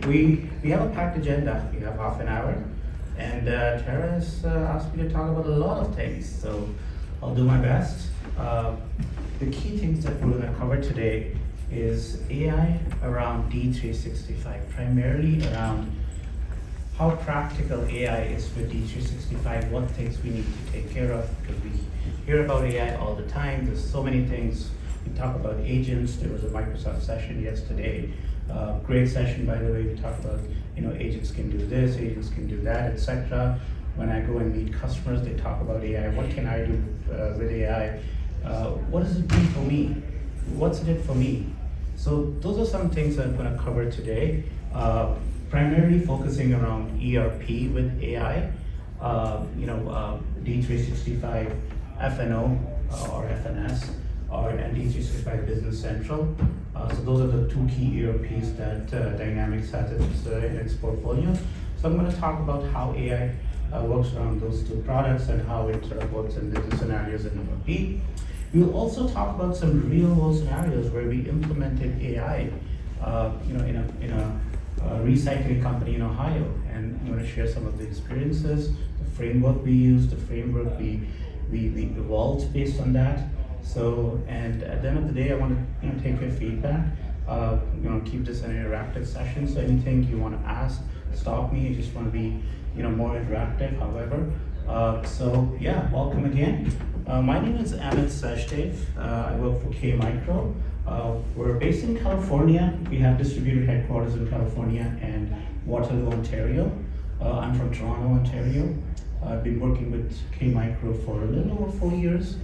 we have a packed agenda. We have half an hour, and Tara has asked me to talk about a lot of things. So I'll do my best. The key things that we're going to cover today is AI around D365, primarily around how practical AI is with D365, what things we need to take care of, because we hear about AI all the time. There's so many things. We talk about agents. There was a Microsoft session yesterday. Great session, by the way. We talk about, agents can do this, agents can do that, etc. When I go and meet customers, they talk about AI. What can I do with AI? What does it do for me? What's in it for me? So those are some things I'm going to cover today. Primarily focusing around ERP with AI, D365 F&O or FNS, and D365 Business Central. So those are the two key ERPs that Dynamics has in its portfolio. So I'm going to talk about how AI works around those two products and how it sort of works in business scenarios in ERP. We'll also talk about some real-world scenarios where we implemented AI, in a recycling company in Ohio, and I'm going to share some of the experiences, the framework we used, the framework we evolved based on that. So, and at the end of the day, I want to take your feedback. Keep this an interactive session. So anything you want to ask, stop me. I just want to be more interactive. However, welcome again. My name is Amit Sachdev. I work for KMicro. We're based in California. We have distributed headquarters in California and Waterloo, Ontario. I'm from Toronto, Ontario. I've been working with KMicro for a little over 4 years.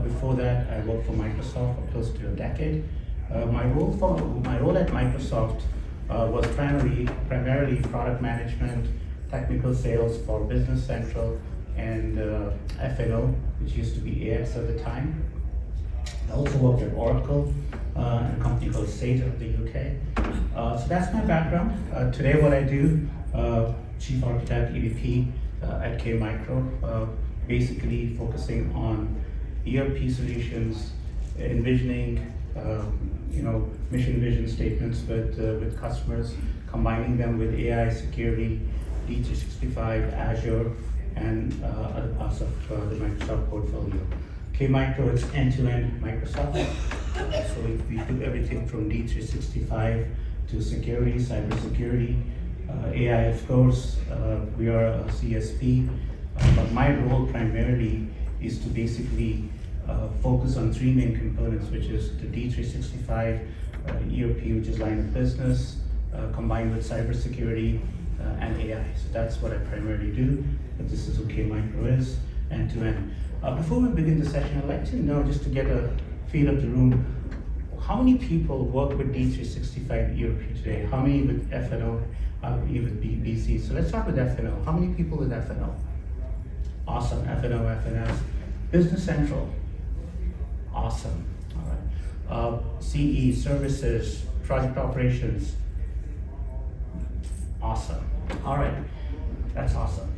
Before that, I worked for Microsoft for close to a decade. My role at Microsoft was primarily product management, technical sales for Business Central and F&O, which used to be AX at the time. I also worked at Oracle, and a company called Sage of the UK. So that's my background. Today what I do, Chief Architect, EVP at KMicro, basically focusing on ERP solutions, envisioning, mission vision statements with customers, combining them with AI, security, D365, Azure, and other parts of the Microsoft portfolio. KMicro is end-to-end Microsoft. So we do everything from D365 to security, cybersecurity, AI, of course. We are a CSP, but my role primarily is to basically focus on three main components, which is the D365 ERP, which is line of business, combined with cybersecurity and AI. So that's what I primarily do, but this is what KMicro is, end-to-end. Before we begin the session, I'd like to know, just to get a feel of the room, how many people work with D365 ERP today? How many with F&O? How many with BC? So let's start with F&O. How many people with F&O? Awesome, F&O, FNS. Business Central, awesome, all right. CE, services, project operations, awesome. All right, that's awesome,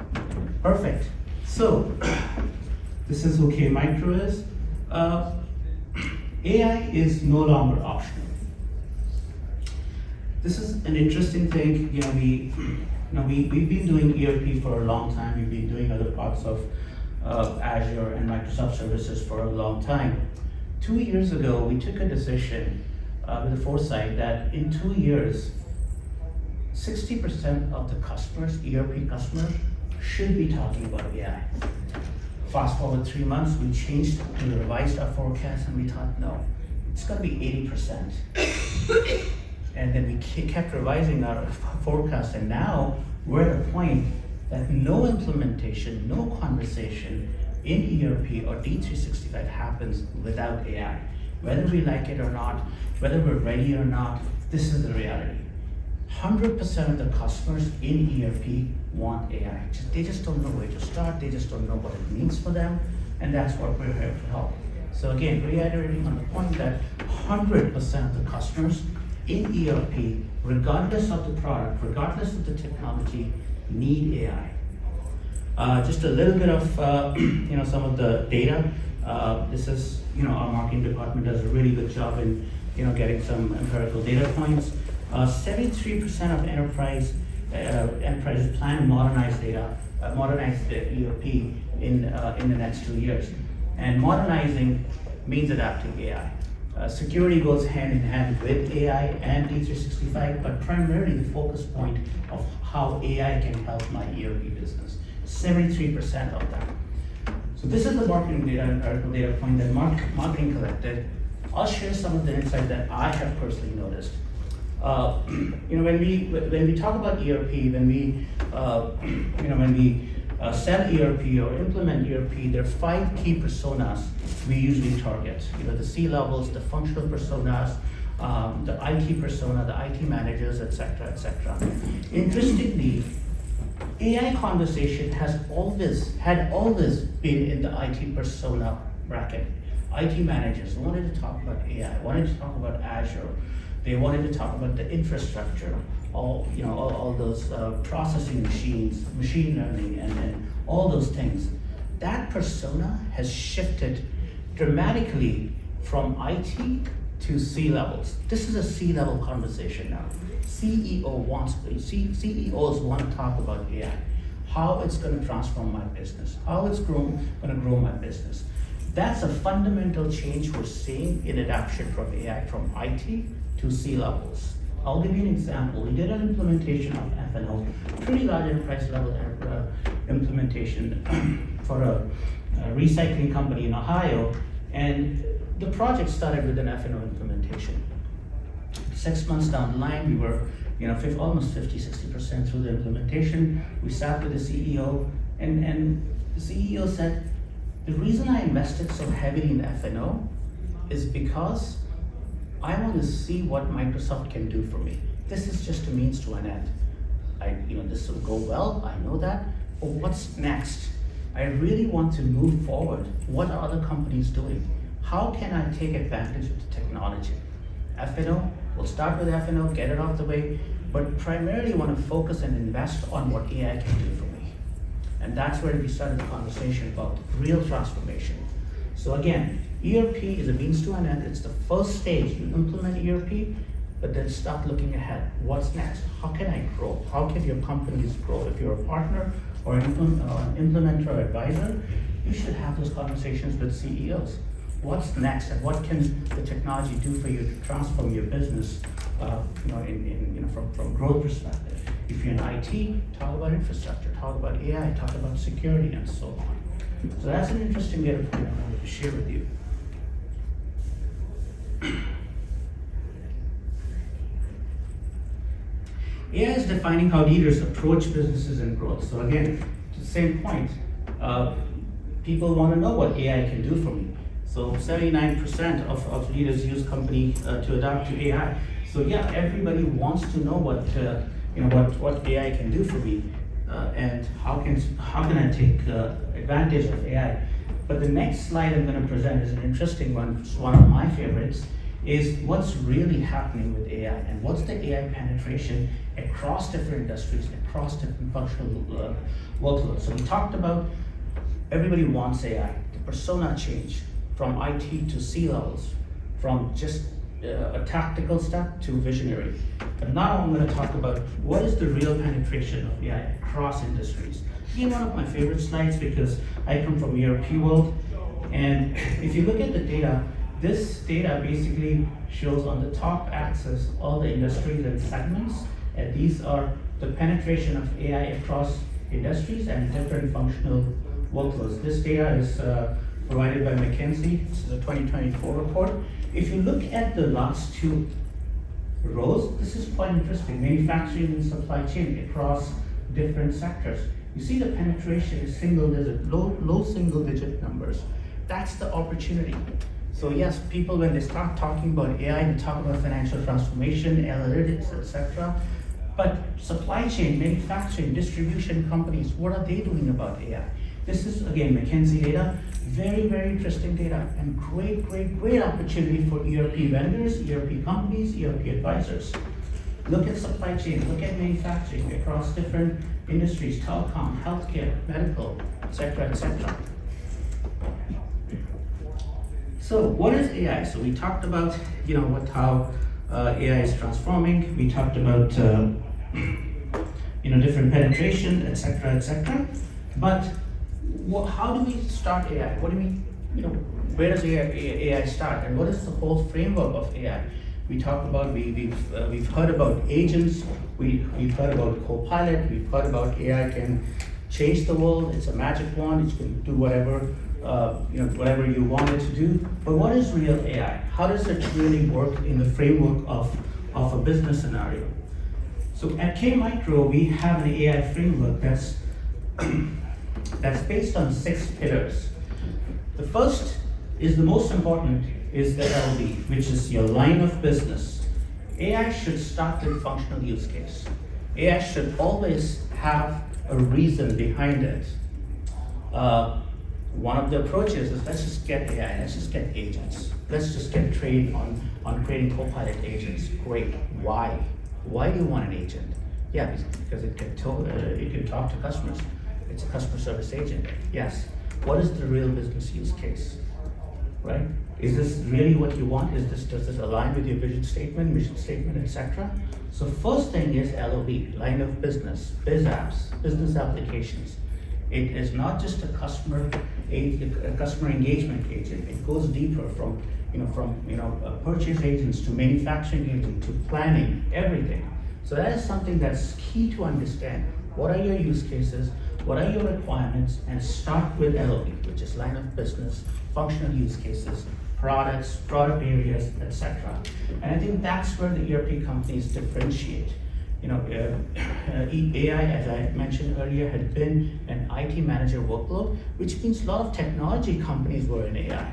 perfect. So, this is who KMicro is. AI is no longer optional. This is an interesting thing. We've been doing ERP for a long time. We've been doing other parts of Azure and Microsoft services for a long time. 2 years ago, we took a decision with the foresight that in 2 years, 60% of the customers, ERP customers, should be talking about AI. Fast forward 3 months, we changed and revised our forecast, and we thought, no, it's going to be 80%. And then we kept revising our forecast, and now we're at a point that no implementation, no conversation in ERP or D365 happens without AI. Whether we like it or not, whether we're ready or not, this is the reality. 100% of the customers in ERP want AI. They just don't know where to start, they just don't know what it means for them, and that's what we're here to help. So again, reiterating on the point that 100% of the customers in ERP, regardless of the product, regardless of the technology, need AI. Just a little bit of some of the data. This is our marketing department does a really good job in getting some empirical data points. 73% of enterprises plan to modernize their ERP in the next 2 years. And modernizing means adapting AI. Security goes hand in hand with AI and D365, but primarily the focus point of how AI can help my ERP business. 73% of that. So this is the marketing data point that marketing collected. I'll share some of the insights that I have personally noticed. When we talk about ERP, when we sell ERP or implement ERP, there are 5 key personas we usually target. The C-levels, the functional personas, the IT persona, the IT managers, etc., etc. Interestingly, AI conversation had always been in the IT persona bracket. IT managers wanted to talk about AI, wanted to talk about Azure. They wanted to talk about the infrastructure, all those processing machines, machine learning, and all those things. That persona has shifted dramatically from IT to C-levels. This is a C-level conversation now. CEOs want to talk about AI, how it's going to transform my business, how it's going to grow my business. That's a fundamental change we're seeing in adoption from AI, from IT to C-levels. I'll give you an example. We did an implementation of F&O, pretty large enterprise level implementation for a recycling company in Ohio, and the project started with an F&O implementation. 6 months down the line, we were almost 50-60% through the implementation. We sat with the CEO, and the CEO said, the reason I invested so heavily in F&O is because I want to see what Microsoft can do for me. This is just a means to an end. This will go well, I know that, but what's next? I really want to move forward. What are other companies doing? How can I take advantage of the technology? F&O, we'll start with F&O, get it off the way, but primarily want to focus and invest on what AI can do for me. And that's where we started the conversation about real transformation. So again, ERP is a means to an end. It's the first stage. You implement ERP, but then start looking ahead. What's next? How can I grow? How can your companies grow? If you're a partner or an implementer or advisor, you should have those conversations with CEOs. What's next, and what can the technology do for you to transform your business? From growth perspective. If you're in IT, talk about infrastructure, talk about AI, talk about security, and so on. So that's an interesting data point I wanted to share with you. AI is defining how leaders approach businesses and growth. So again, to the same point, people want to know what AI can do for me. So 79% of leaders use company to adapt to AI. So yeah, everybody wants to know what AI can do for me, and how can I take advantage of AI. But the next slide I'm going to present is an interesting one. It's one of my favorites. Is what's really happening with AI, and what's the AI penetration across different industries, across different functional workloads. So we talked about everybody wants AI. The persona change from IT to C-levels, from just a tactical stuff to visionary. But now I'm going to talk about what is the real penetration of AI across industries. Again, one of my favorite slides because I come from ERP world, and if you look at the data, this data basically shows on the top axis all the industries and segments, and these are the penetration of AI across industries and different functional workloads. This data is provided by McKinsey. This is a 2024 report. If you look at the last 2 rows, this is quite interesting. Manufacturing and supply chain across different sectors. You see the penetration is single digit, low single digit numbers. That's the opportunity. So yes, people, when they start talking about AI, they talk about financial transformation, analytics, etc. But supply chain, manufacturing, distribution companies, what are they doing about AI? This is, again, McKinsey data. Very, very interesting data, and great opportunity for ERP vendors, ERP companies, ERP advisors. Look at supply chain, look at manufacturing across different industries, telecom, healthcare, medical, etc., etc. So what is AI? So we talked about, how AI is transforming. We talked about different penetration, etc., etc. But how do we start AI? What do we, where does AI start, and what is the whole framework of AI? We talked about, we've heard about agents, we've heard about Copilot, we've heard about AI can change the world. It's a magic wand. It can do whatever whatever you want it to do. But what is real AI? How does it really work in the framework of a business scenario? So at KMicro, we have an AI framework that's based on 6 pillars. The first is the most important, is the LB, which is your line of business. AI should start with functional use case. AI should always have a reason behind it. One of the approaches is, let's just get AI, let's just get agents. Let's just get trained on creating Copilot agents. Great. Why? Why do you want an agent? Yeah, because it can talk to customers. It's a customer service agent. Yes. What is the real business use case? Right? Is this really what you want? Does this align with your vision statement, mission statement, etc.? So first thing is LOB, line of business, biz apps, business applications. It is not just a customer engagement agent. It goes deeper from purchase agents to manufacturing agents to planning, everything. So that is something that's key to understand. What are your use cases? What are your requirements? And start with LOB, which is line of business, functional use cases, products, product areas, etc. And I think that's where the ERP companies differentiate. AI, as I mentioned earlier, had been an IT manager workload, which means a lot of technology companies were in AI.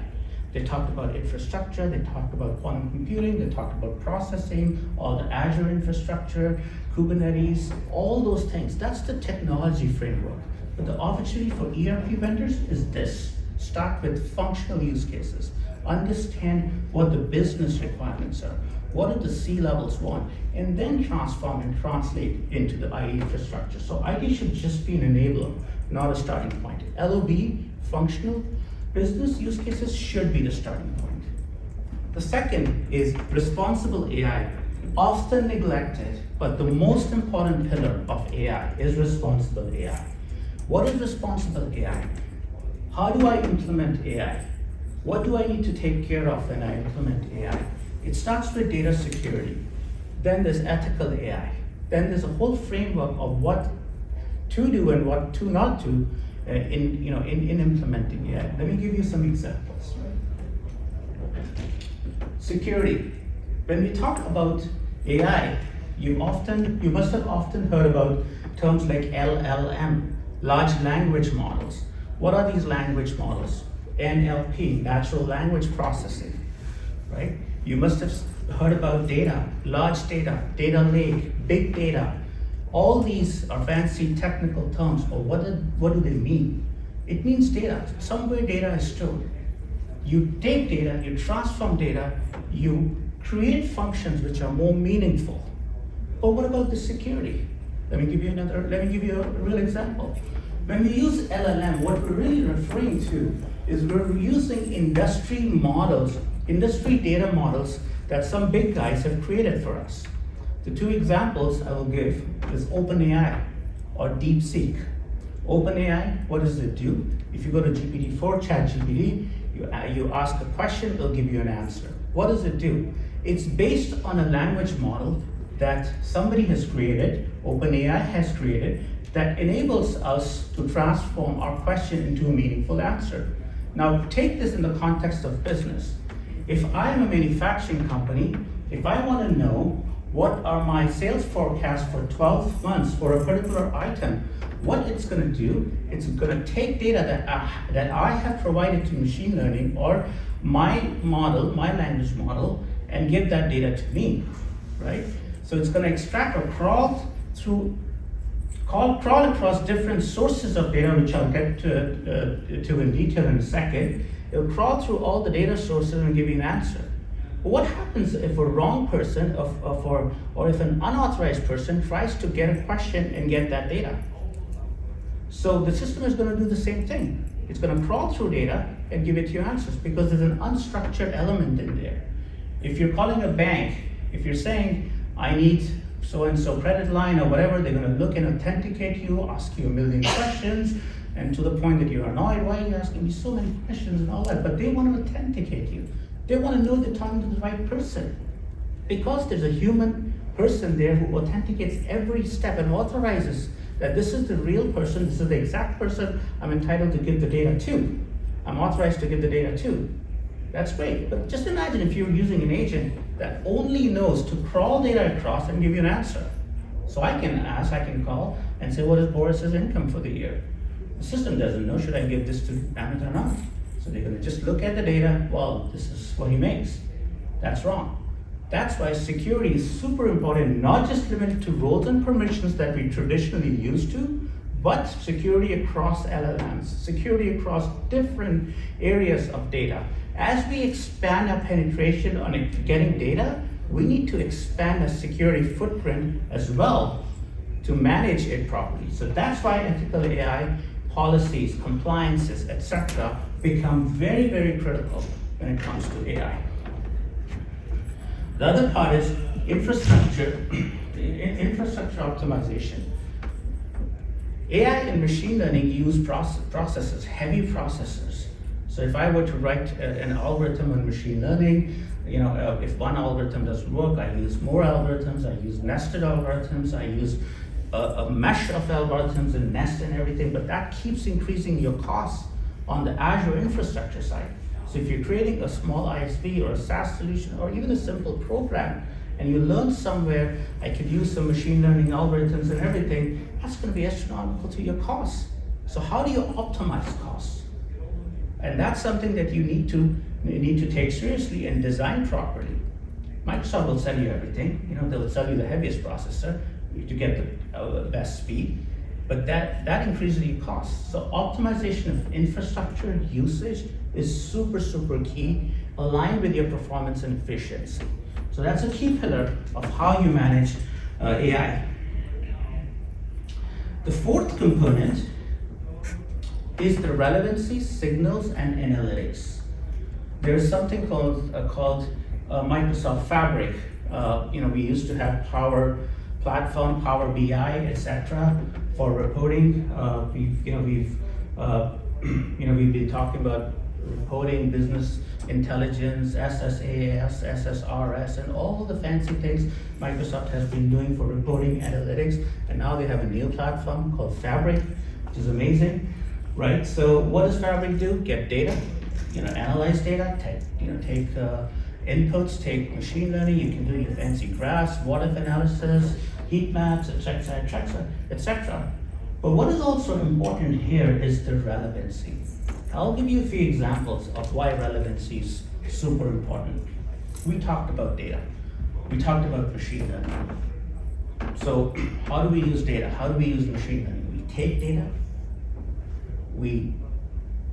They talked about infrastructure, they talked about quantum computing, they talked about processing, all the Azure infrastructure, Kubernetes, all those things. That's the technology framework. But the opportunity for ERP vendors is this. Start with functional use cases. Understand what the business requirements are. What do the C-levels want? And then transform and translate into the IT infrastructure. So IT should just be an enabler, not a starting point. LOB, functional business use cases, should be the starting point. The second is responsible AI, often neglected, but the most important pillar of AI is responsible AI. What is responsible AI? How do I implement AI? What do I need to take care of when I implement AI? It starts with data security. Then there's ethical AI. Then there's a whole framework of what to do and what to not do in implementing AI. Let me give you some examples. Security. When we talk about AI, you must have often heard about terms like LLM, large language models. What are these language models? NLP, natural language processing, right? You must have heard about data, large data, data lake, big data. All these are fancy technical terms, but what do they mean? It means data. Somewhere data is stored. You take data, you transform data, you create functions which are more meaningful. But what about the security? Let me give you a real example. When we use LLM, what we're really referring to is we're using industry models, industry data models that some big guys have created for us. The 2 examples I will give is OpenAI or DeepSeek. OpenAI, what does it do? If you go to GPT-4, ChatGPT, you ask a question, it'll give you an answer. What does it do? It's based on a language model that somebody has created, OpenAI has created, that enables us to transform our question into a meaningful answer. Now, take this in the context of business. If I'm a manufacturing company, if I want to know what are my sales forecasts for 12 months for a particular item, what it's going to do, it's going to take data that I have provided to machine learning or my model, my language model, and give that data to me, right? So it's going to extract or crawl across different sources of data, which I'll get to in detail in a second. It'll crawl through all the data sources and give you an answer. But what happens if a wrong person or if an unauthorized person tries to get a question and get that data? So the system is going to do the same thing. It's going to crawl through data and give it your answers because there's an unstructured element in there. If you're calling a bank If you're saying, I need so-and-so credit line or whatever, they're gonna look and authenticate you, ask you a million questions, and to the point that you're annoyed, why are you asking me so many questions and all that? But they want to authenticate you. They want to know they're talking to the right person. Because there's a human person there who authenticates every step and authorizes that this is the real person, this is the exact person I'm entitled to give the data to. I'm authorized to give the data to. That's great, but just imagine if you're using an agent that only knows to crawl data across and give you an answer. So I can call and say, what is Boris's income for the year? The system doesn't know, should I give this to Amit or not? So they're gonna just look at the data, well, this is what he makes. That's wrong. That's why security is super important, not just limited to roles and permissions that we traditionally used to, but security across LLMs, security across different areas of data. As we expand our penetration on getting data, we need to expand our security footprint as well to manage it properly. So that's why ethical AI policies, compliances, etc., become very, very critical when it comes to AI. The other part is infrastructure, infrastructure optimization. AI and machine learning use processors, heavy processors. So if I were to write an algorithm on machine learning, if one algorithm doesn't work, I use more algorithms, I use nested algorithms, I use a mesh of algorithms and nest and everything, but that keeps increasing your costs on the Azure infrastructure side. So if you're creating a small ISV or a SaaS solution or even a simple program, and you learn somewhere, I could use some machine learning algorithms and everything, that's gonna be astronomical to your costs. So how do you optimize costs? And that's something that you need to take seriously and design properly. Microsoft will sell you everything. They'll sell you the heaviest processor to get the best speed, but that increases your costs. So optimization of infrastructure usage is super, super key, aligned with your performance and efficiency. So that's a key pillar of how you manage AI. The fourth component is the relevancy, signals, and analytics. There's something called Microsoft Fabric. We used to have Power Platform, Power BI, etc. for reporting. We've been talking about reporting, business intelligence, SSAS, SSRS, and all the fancy things Microsoft has been doing for reporting analytics. And now they have a new platform called Fabric, which is amazing, right? So what does Fabric do? Get data, analyze data, take inputs, take machine learning. You can do your fancy graphs, what-if analysis, heat maps, etc. But what is also important here is the relevancy. I'll give you a few examples of why relevancy is super important. We talked about data. We talked about machine learning. So how do we use data? How do we use machine learning? We take data, we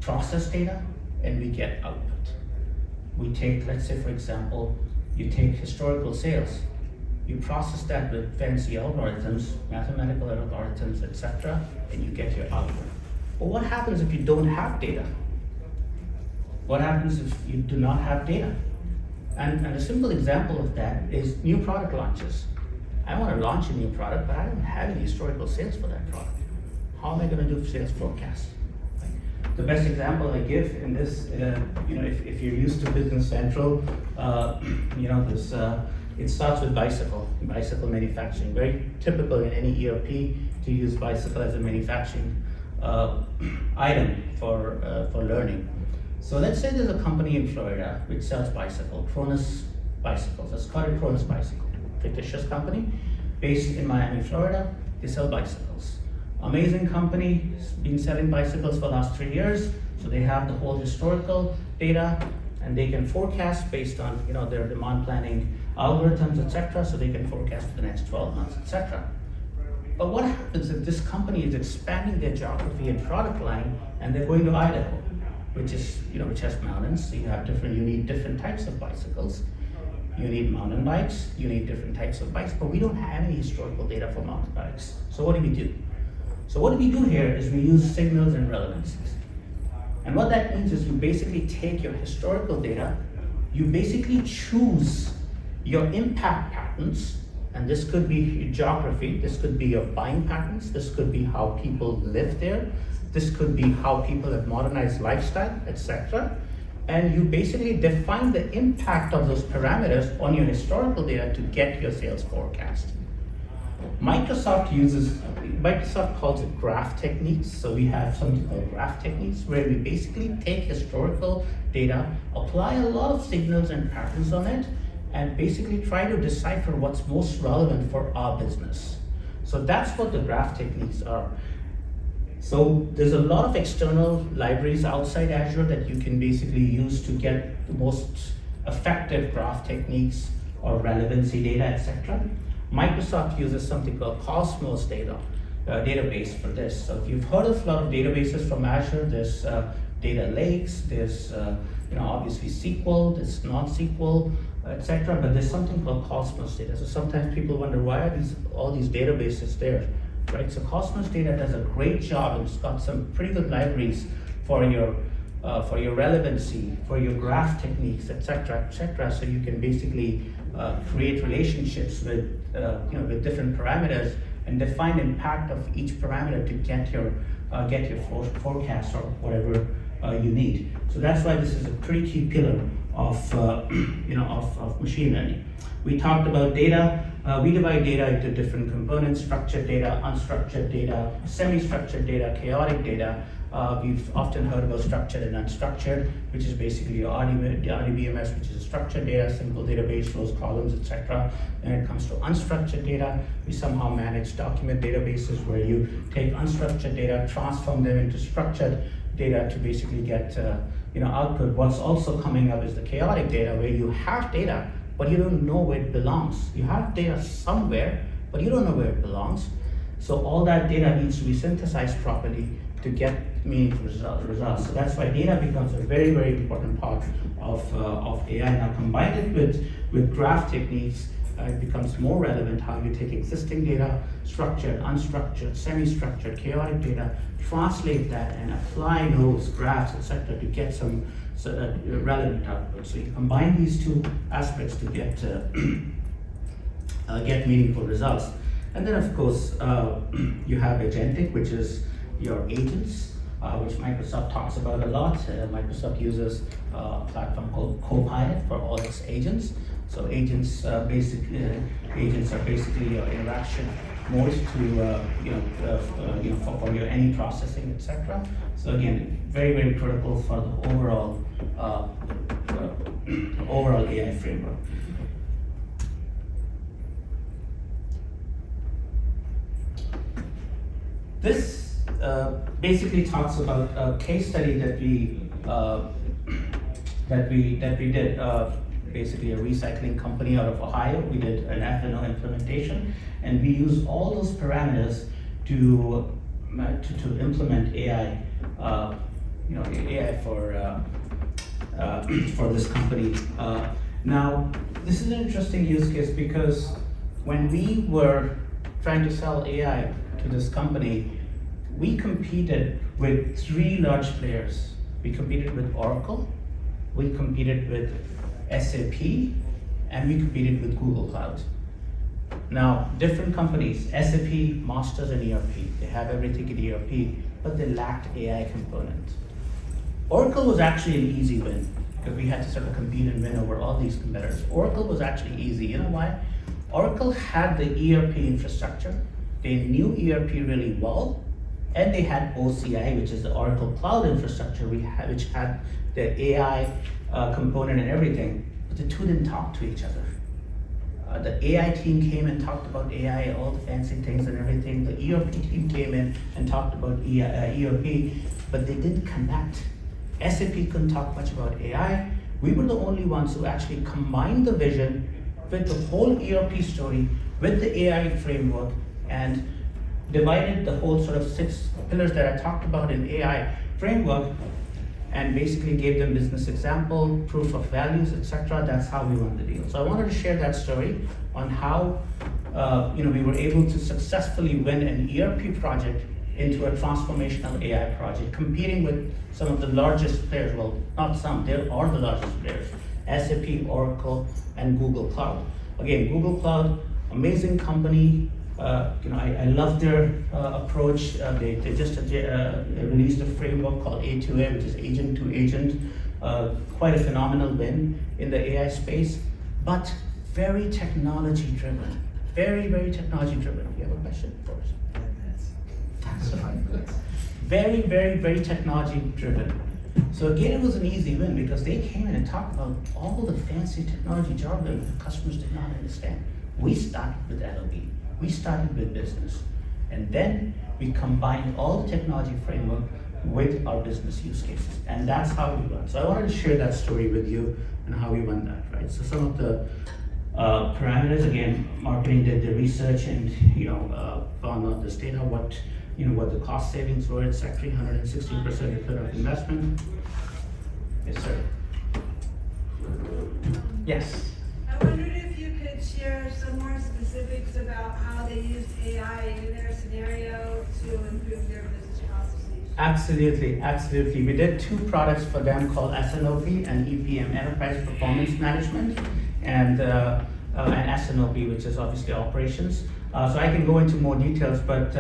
process data, and we get output. We take, let's say for example, you take historical sales. You process that with fancy algorithms, mathematical algorithms, etc., and you get your output. But what happens if you don't have data? What happens if you do not have data? And a simple example of that is new product launches. I want to launch a new product, but I don't have any historical sales for that product. How am I going to do sales forecasts? The best example I give in this, if you're used to Business Central, it starts with bicycle manufacturing. Very typical in any ERP to use bicycle as a manufacturing item for learning. So let's say there's a company in Florida which sells Cronus bicycles. Let's call it Cronus Bicycle. Fictitious company based in Miami, Florida. They sell bicycles. Amazing company, been selling bicycles for the last 3 years. So they have the whole historical data, and they can forecast based on their demand planning algorithms, etc. So they can forecast for the next 12 months, etc. But what happens if this company is expanding their geography and product line, and they're going to Idaho, which has mountains. So you need different types of bicycles. You need mountain bikes. You need different types of bikes. But we don't have any historical data for mountain bikes. So what do we do? So what we do here is we use signals and relevancies. And what that means is you basically take your historical data, you basically choose your impact patterns, and this could be geography, this could be your buying patterns, this could be how people live there, this could be how people have modernized lifestyle, etc. And you basically define the impact of those parameters on your historical data to get your sales forecast. Microsoft calls it graph techniques. So we have something called graph techniques where we basically take historical data, apply a lot of signals and patterns on it, and basically try to decipher what's most relevant for our business. So that's what the graph techniques are. So there's a lot of external libraries outside Azure that you can basically use to get the most effective graph techniques or relevancy data, etc. Microsoft uses something called Cosmos database for this. So if you've heard of a lot of databases from Azure, there's data lakes, there's obviously SQL, there's non-SQL, etc. But there's something called Cosmos data. So sometimes people wonder why are all these databases there, right? So Cosmos data does a great job, and it's got some pretty good libraries for your relevancy, for your graph techniques, etc., etc. So you can basically create relationships with different parameters and define impact of each parameter to get your forecast or whatever you need. So that's why this is a pretty key pillar of machine learning. We talked about data. We divide data into different components: structured data, unstructured data, semi-structured data, chaotic data. We've often heard about structured and unstructured, which is basically your RDBMS, which is a structured data, simple database, rows, columns, etc. When it comes to unstructured data, we somehow manage document databases where you take unstructured data, transform them into structured data to basically get output. What's also coming up is the chaotic data, where you have data, but you don't know where it belongs. You have data somewhere, but you don't know where it belongs. So all that data needs to be synthesized properly to get meaningful results. So that's why data becomes a very, very important part of AI. Now combine it with graph techniques, it becomes more relevant how you take existing data, structured, unstructured, semi-structured, chaotic data, translate that and apply those graphs, etc., to get some relevant output. So you combine these two aspects to get meaningful results. And then of course, you have agentic, which is your agents, which Microsoft talks about a lot. Microsoft uses a platform called Copilot for all its agents. So agents are basically your interaction modes to for your any processing, etc. So again, very, very critical for the overall AI framework. This basically talks about a case study that we did. Basically a recycling company out of Ohio. We did an F&O implementation, and we used all those parameters to implement AI. AI for this company. Now, this is an interesting use case because when we were trying to sell AI to this company, we competed with 3 large players. We competed with Oracle, we competed with SAP, and we competed with Google Cloud. Now, different companies, SAP masters an ERP. They have everything in ERP, but they lacked AI component. Oracle was actually an easy win because we had to sort of compete and win over all these competitors. Oracle was actually easy. You know why? Oracle had the ERP infrastructure. They knew ERP really well, and they had OCI, which is the Oracle Cloud infrastructure, which had the AI component and everything, but the two didn't talk to each other. The AI team came and talked about AI, all the fancy things and everything. The ERP team came in and talked about ERP, but they didn't connect. SAP couldn't talk much about AI. We were the only ones who actually combined the vision with the whole ERP story, with the AI framework, and divided the whole sort of 6 pillars that I talked about in AI framework, and basically gave them business example, proof of values, etc. That's how we won the deal. So I wanted to share that story on how we were able to successfully win an ERP project into a transformational AI project, competing with some of the largest players. Well, not some, they are the largest players SAP, Oracle, and Google Cloud. Again, Google Cloud, amazing company. I love their approach. They just released a framework called A2A, which is agent to agent. Quite a phenomenal win in the AI space, but very technology driven. Very, very technology driven. You have a question for us? Very, very, very technology driven. So again, it was an easy win because they came in and talked about all the fancy technology jargon that customers did not understand. We started with LOB. We started with business. And then we combined all the technology framework with our business use cases. And that's how we run. So I wanted to share that story with you and how we run that, right? So some of the parameters, again, marketing did the research and found out this data, what the cost savings were. It's actually 116% return on investment. Yes, sir. Yes. I wondered if you could share some more specifics about how they used AI in their scenario to improve their business processes. Absolutely, absolutely. We did 2 products for them called SNOP and EPM, Enterprise Performance Management, and SNOP, which is obviously operations. So I can go into more details, but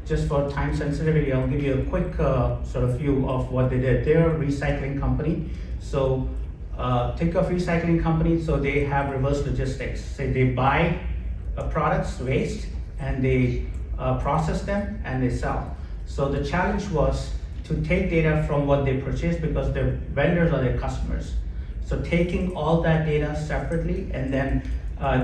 just for time sensitivity, I'll give you a quick sort of view of what they did. They're a recycling company. So think of recycling company, so they have reverse logistics. Say they buy products, waste, and they process them and they sell. So the challenge was to take data from what they purchase because their vendors are their customers. So taking all that data separately and then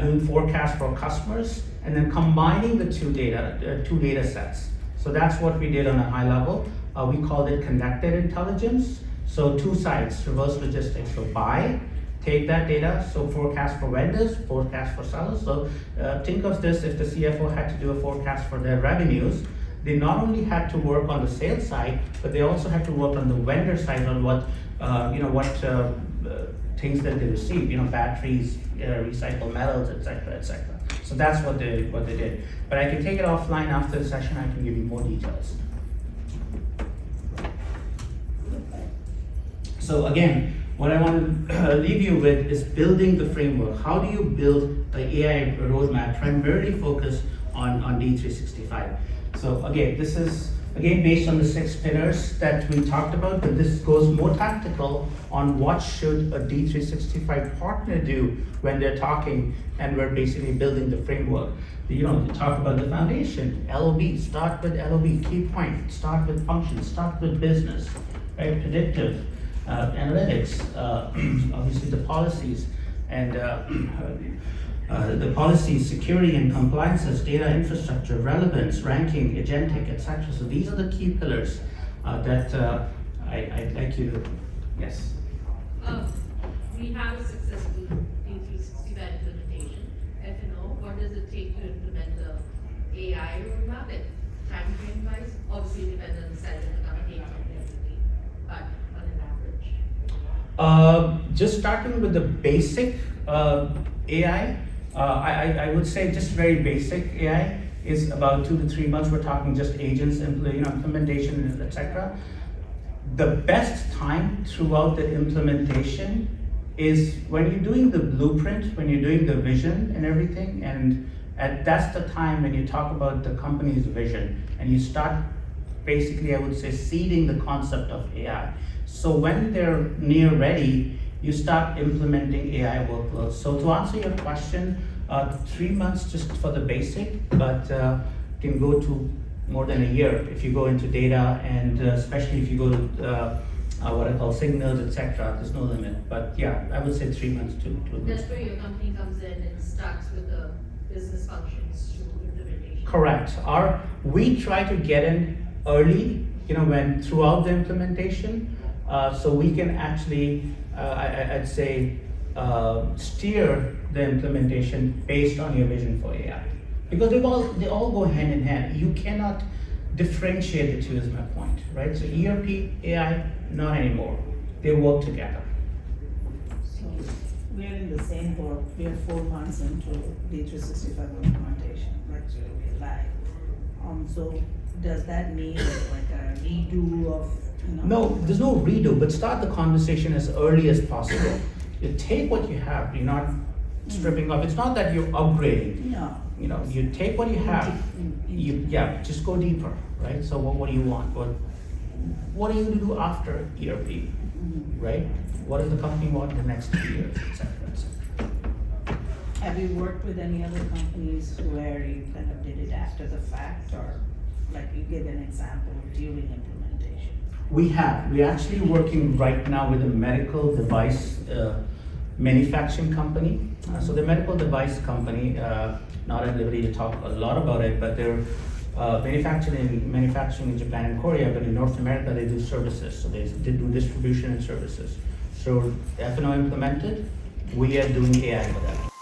doing forecasts for customers and then combining the two data sets. So that's what we did on a high level. We called it connected intelligence. So 2 sides, reverse logistics. So buy, take that data, so forecast for vendors, forecast for sellers. So think of this, if the CFO had to do a forecast for their revenues, they not only had to work on the sales side, but they also had to work on the vendor side on what things that they receive, batteries, recycled metals, etc., etc. So that's what they did. But I can take it offline after the session. I can give you more details. So again, what I want to leave you with is building the framework. How do you build the AI roadmap primarily focused on D365? So again, this is based on the 6 pillars that we talked about, but this goes more tactical on what should a D365 partner do when they're talking and we're basically building the framework. We talk about the foundation, LOB, start with LOB, key point, start with functions, start with business, right? Predictive, analytics, obviously the policies, and the policies, security and compliances, data infrastructure, relevance, ranking, agentic, etc. So these are the key pillars that I'd like you to, yes. We have a successful D365 implementation. F&O, what does it take to implement the AI roadmap? Time frame wise, obviously it depends on the size of the company and everything, but on an average. Just starting with the basic AI, I would say just very basic AI is about 2 to 3 months. We're talking just agents, implementation, etc. The best time throughout the implementation is when you're doing the blueprint, when you're doing the vision and everything, and that's the time when you talk about the company's vision and you start basically, I would say, seeding the concept of AI. So when they're near ready, you start implementing AI workloads. So to answer your question, 3 months just for the basic, but can go to more than a year if you go into data, and especially if you go to what I call signals, etc. There's no limit. But yeah, I would say 3 months to 2 months. That's where your company comes in and starts with the business functions through implementation. Correct. We try to get in early, when throughout the implementation, so we can actually, I'd say, steer the implementation based on your vision for AI, because they all go hand in hand. You cannot differentiate the two, is my point, right? So ERP, AI, not anymore. They work together. So we are in the same boat. We are 4 months into D365 implementation, right? So we're live. So does that mean like a redo of? No, there's no redo, but start the conversation as early as possible. You take what you have, you're not stripping off, it's not that you're upgrading. No. You know, you take what you have, yeah, just go deeper, right? So what do you want? What are you gonna do after ERP, right? What does the company want in the next 2 years, et cetera, et cetera. Have you worked with any other companies where you kind of did it after the fact, or like you give an example during implementation? We're actually working right now with a medical device manufacturing company. So the medical device company, not at liberty to talk a lot about it, but they're manufacturing in Japan and Korea, but in North America they do services. So they do distribution and services. So F&O implemented, we are doing AI for that.